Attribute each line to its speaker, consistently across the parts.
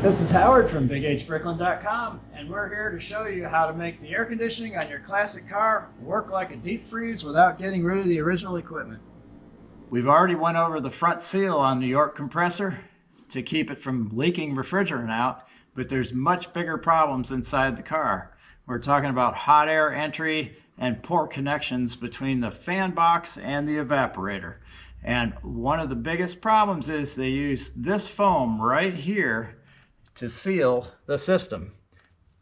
Speaker 1: This is Howard from BigHBricklin.com, and we're here to show you how to make the air conditioning on your classic car work like a deep freeze without getting rid of the original equipment. We've already went over the front seal on the York compressor to keep it from leaking refrigerant out, but there's much bigger problems inside the car. We're talking about hot air entry and poor connections between the fan box and the evaporator. And one of the biggest problems is they use this foam right here to seal the system.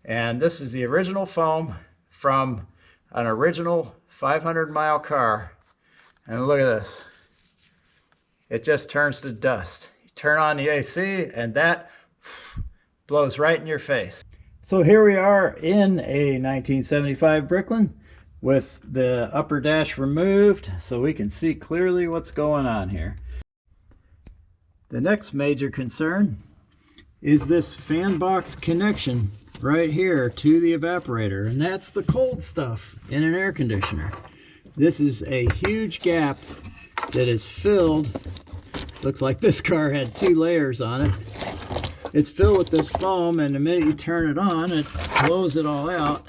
Speaker 1: And this is the original foam from an original 500-mile car. And look at this. It just turns to dust. You turn on the AC and that blows right in your face. So here we are in a 1975 Bricklin with the upper dash removed so we can see clearly what's going on here. The next major concern is this fan box connection right here to the evaporator, and that's the cold stuff in an air conditioner. This is a huge gap that is filled. Looks like this car had 2 layers on it. It's filled with this foam, and the minute you turn it on, it blows it all out.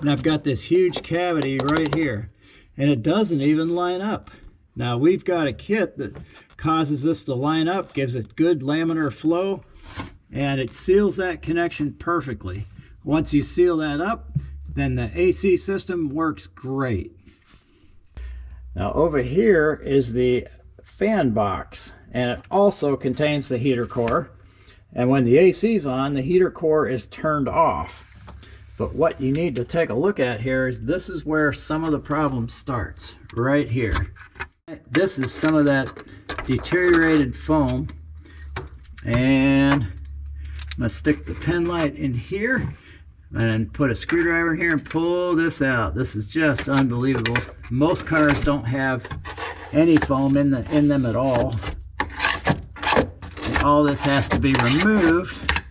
Speaker 1: And I've got this huge cavity right here, and it doesn't even line up. Now we've got a kit that causes this to line up, gives it good laminar flow, and it seals that connection perfectly. Once you seal that up, then the AC system works great. Now over here is the fan box, and it also contains the heater core. And when the AC is on, the heater core is turned off. But what you need to take a look at here is this is where some of the problem starts, right here. This is some of that deteriorated foam, and I'm going to stick the pen light in here and put a screwdriver in here and pull this out. This is just unbelievable. Most cars don't have any foam in them at all. And all this has to be removed,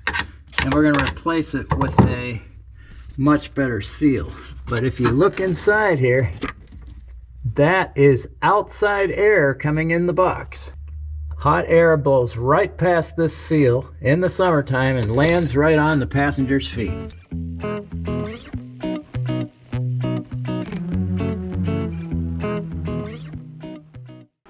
Speaker 1: and we're going to replace it with a much better seal. But if you look inside here, that is outside air coming in the box. Hot air blows right past this seal in the summertime and lands right on the passenger's feet.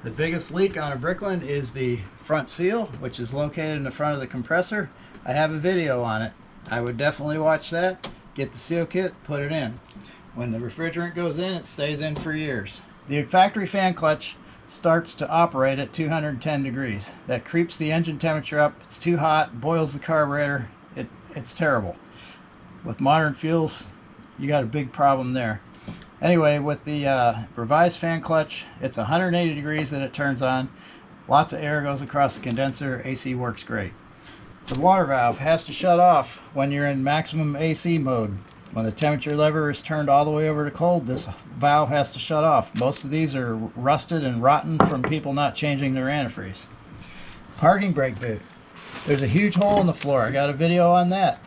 Speaker 1: The biggest leak on a Bricklin is the front seal, which is located in the front of the compressor. I have a video on it. I would definitely watch that. Get the seal kit, put it in. When the refrigerant goes in, it stays in for years. The factory fan clutch starts to operate at 210 degrees. That creeps the engine temperature up. It's too hot, boils the carburetor. It's terrible. With modern fuels, you got a big problem there. Anyway, with the revised fan clutch, it's 180 degrees that it turns on. Lots of air goes across the condenser. AC works great. The water valve has to shut off when you're in maximum AC mode. When the temperature lever is turned all the way over to cold, this valve has to shut off. Most of these are rusted and rotten from people not changing their antifreeze. Parking brake boot. There's a huge hole in the floor. I got a video on that.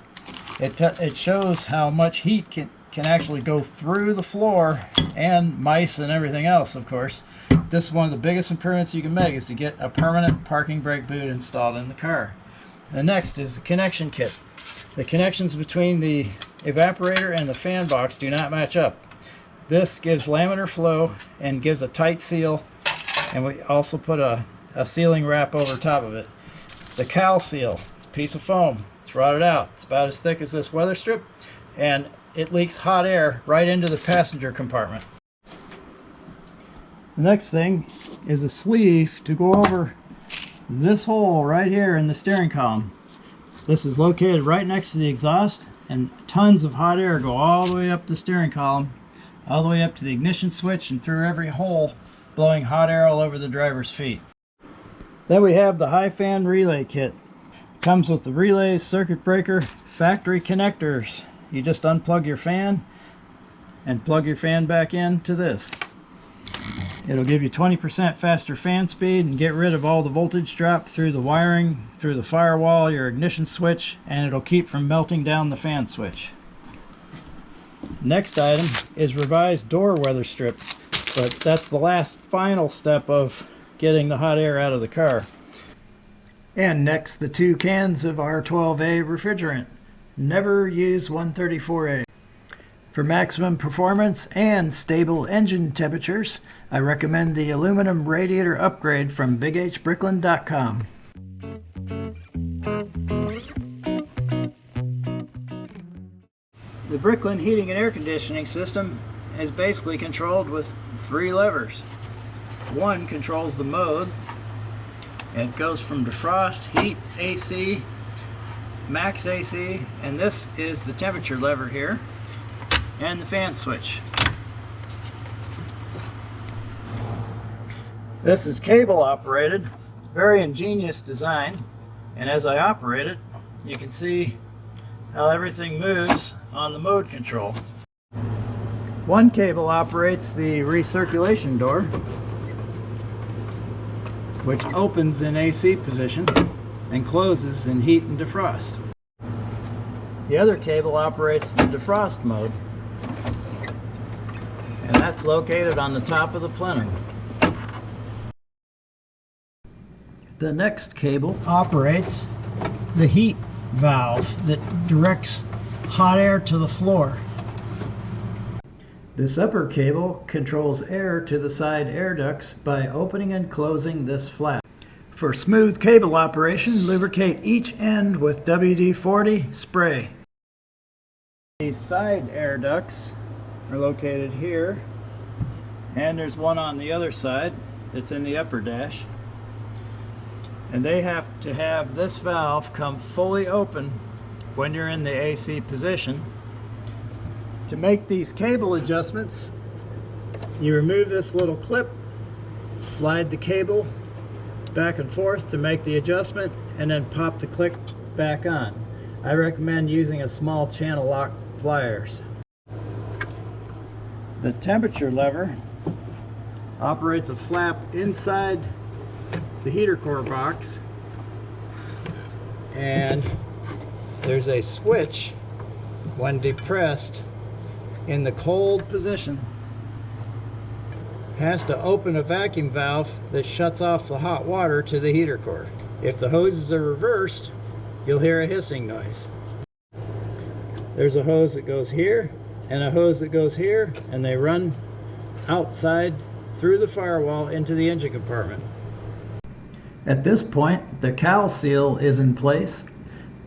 Speaker 1: It shows how much heat can actually go through the floor, and mice and everything else, of course. This is one of the biggest improvements you can make, is to get a permanent parking brake boot installed in the car. The next is the connection kit. The connections between the evaporator and the fan box do not match up. This gives laminar flow and gives a tight seal, and we also put a sealing wrap over top of it. The cowl seal, it's a piece of foam. It's rotted out. It's about as thick as this weather strip, and it leaks hot air right into the passenger compartment. The next thing is a sleeve to go over this hole right here in the steering column. This is located right next to the exhaust, and tons of hot air go all the way up the steering column, all the way up to the ignition switch and through every hole, blowing hot air all over the driver's feet. Then we have the high fan relay kit. It comes with the relays, circuit breaker, factory connectors. You just unplug your fan and plug your fan back into this. It'll give you 20% faster fan speed and get rid of all the voltage drop through the wiring, through the firewall, your ignition switch, and it'll keep from melting down the fan switch. Next item is revised door weather strip, but that's the last final step of getting the hot air out of the car. And next, the 2 cans of R12A refrigerant. Never use 134A. For maximum performance and stable engine temperatures, I recommend the aluminum radiator upgrade from BigHBricklin.com. The Bricklin heating and air conditioning system is basically controlled with 3 levers. One controls the mode. It goes from defrost, heat, AC, max AC, and this is the temperature lever here, and the fan switch. This is cable operated, very ingenious design, and as I operate it, you can see how everything moves on the mode control. One cable operates the recirculation door, which opens in AC position and closes in heat and defrost. The other cable operates the defrost mode, and that's located on the top of the plenum. The next cable operates the heat valve that directs hot air to the floor. This upper cable controls air to the side air ducts by opening and closing this flap. For smooth cable operation, lubricate each end with WD-40 spray. These side air ducts are located here, and there's one on the other side that's in the upper dash. And they have to have this valve come fully open when you're in the AC position. To make these cable adjustments, you remove this little clip, slide the cable back and forth to make the adjustment, and then pop the clip back on. I recommend using a small channel lock pliers. The temperature lever operates a flap inside the heater core box, and there's a switch when depressed in the cold position. Has to open a vacuum valve that shuts off the hot water to the heater core. If the hoses are reversed, you'll hear a hissing noise. There's a hose that goes here and a hose that goes here, and they run outside through the firewall into the engine compartment. At this point, the cowl seal is in place,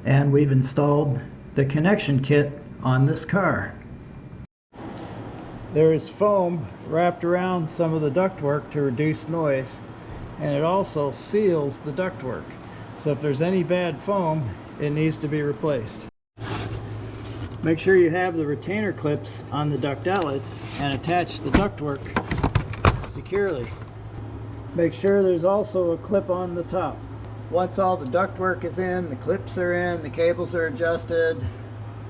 Speaker 1: and we've installed the connection kit on this car. There is foam wrapped around some of the ductwork to reduce noise, and it also seals the ductwork. So if there's any bad foam, it needs to be replaced. Make sure you have the retainer clips on the duct outlets and attach the ductwork securely. Make sure there's also a clip on the top. Once all the ductwork is in, the clips are in, the cables are adjusted,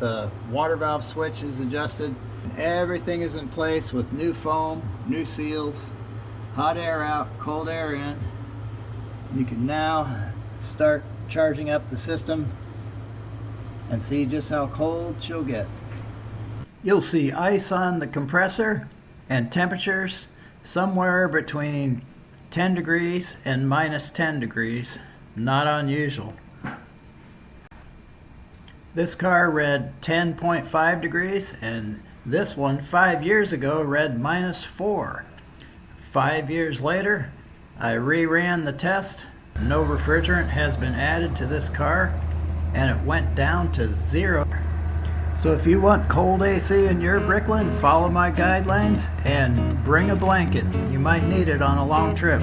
Speaker 1: the water valve switch is adjusted, everything is in place with new foam, new seals, hot air out, cold air in. You can now start charging up the system and see just how cold she'll get. You'll see ice on the compressor and temperatures somewhere between 10 degrees and minus 10 degrees. Not unusual. This car read 10.5 degrees, and this one 5 years ago read -4. 5 years later, I reran the test. No refrigerant has been added to this car, and it went down to 0. So if you want cold AC in your Bricklin, follow my guidelines and bring a blanket. You might need it on a long trip.